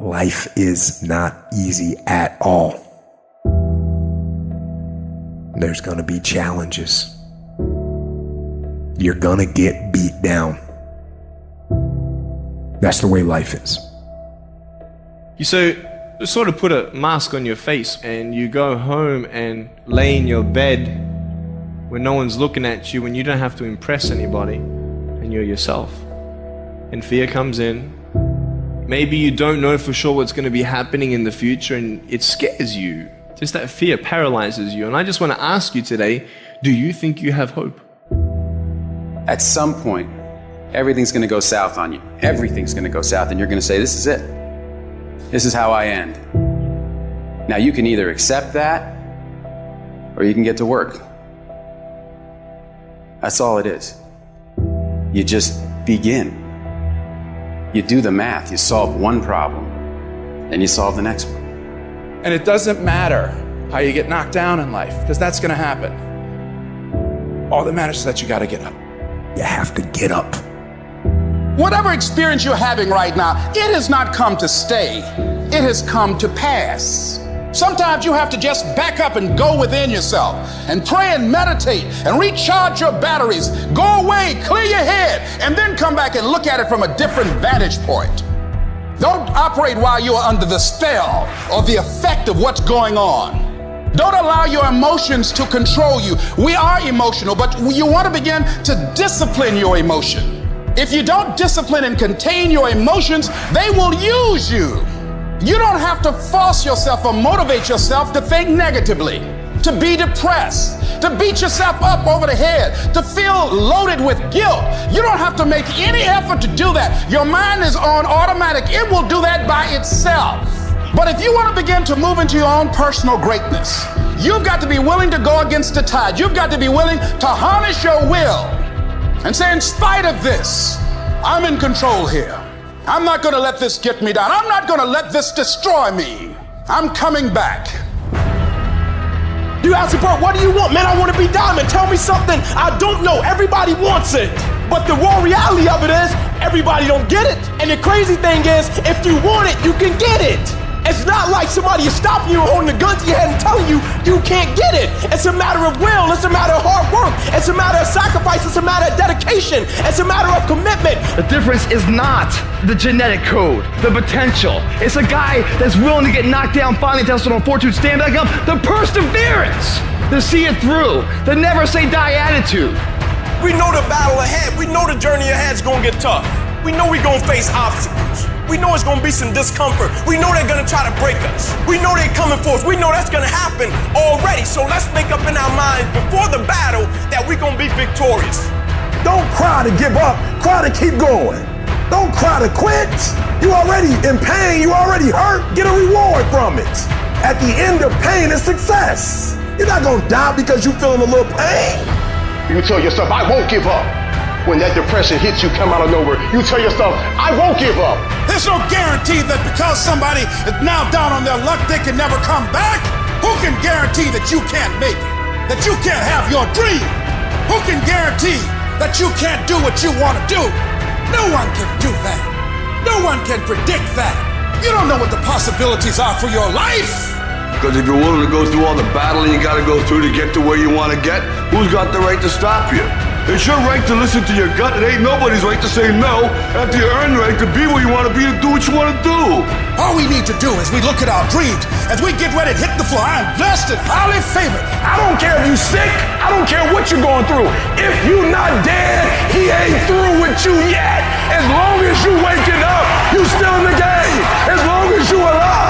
Life is not easy at all. There's going to be challenges. You're going to get beat down. That's the way life is. You sort of put a mask on your face and you go home and lay in your bed when no one's looking at you, when you don't have to impress anybody and you're yourself. And fear comes in. Maybe you don't know for sure what's going to be happening in the future and it scares you. Just that fear paralyzes you. And I just want to ask you today, do you think you have hope? At some point, everything's going to go south on you. Everything's going to go south and you're going to say, this is it. This is how I end. Now you can either accept that or you can get to work. That's all it is. You just begin. You do the math, you solve one problem, and you solve the next one. And it doesn't matter how you get knocked down in life, because that's going to happen. All that matters is that you got to get up. You have to get up. Whatever experience you're having right now, it has not come to stay. It has come to pass. Sometimes you have to just back up and go within yourself and pray and meditate and recharge your batteries. Go away, clear your head, and then come back and look at it from a different vantage point. Don't operate while you are under the spell or the effect of what's going on. Don't allow your emotions to control you. We are emotional, but you want to begin to discipline your emotion. If you don't discipline and contain your emotions, they will use you. You don't have to force yourself or motivate yourself to think negatively, to be depressed, to beat yourself up over the head, to feel loaded with guilt. You don't have to make any effort to do that. Your mind is on automatic. It will do that by itself. But if you want to begin to move into your own personal greatness, you've got to be willing to go against the tide. You've got to be willing to harness your will and say, in spite of this, I'm in control here. I'm not going to let this get me down. I'm not going to let this destroy me. I'm coming back. You ask me, bro, what do you want? Man, I want to be diamond. Tell me something I don't know. Everybody wants it. But the raw reality of it is, everybody don't get it. And the crazy thing is, if you want it, you can get it. It's not like somebody is stopping you or holding a gun to your head and telling you you can't get it. It's a matter of will. It's a matter of hard work. It's a matter of sacrifice. It's a matter of dedication. It's a matter of commitment. The difference is not the genetic code, the potential. It's a guy that's willing to get knocked down, finally tested on fortune, stand back up, the perseverance, to see it through, the never say die attitude. We know the battle ahead. We know the journey ahead is going to get tough. We know we're going to face obstacles. We know it's going to be some discomfort. We know they're going to try to break us. We know they're coming for us. We know that's going to happen already. So let's make up in our minds before the battle that we're going to be victorious. Don't cry to give up. Cry to keep going. Don't cry to quit. You already in pain. You already hurt. Get a reward from it. At the end of pain is success. You're not going to die because you're feeling a little pain. You tell yourself, I won't give up. When that depression hits you, come out of nowhere, you tell yourself, I won't give up. There's no guarantee that because somebody is now down on their luck, they can never come back. Who can guarantee that you can't make it? That you can't have your dream? Who can guarantee that you can't do what you want to do? No one can do that. No one can predict that. You don't know what the possibilities are for your life. Because if you're willing to go through all the battling you got to go through to get to where you want to get, who's got the right to stop you? It's your right to listen to your gut. It ain't nobody's right to say no after you earn the right to be where you want to be, to do what you want to do. All we need to do is we look at our dreams, as we get ready to hit the floor. I'm blessed and highly favored. I don't care if you sick. I don't care what you're going through. If you not dead, he ain't through with you yet. As long as you waking up, you still in the game. As long as you alive.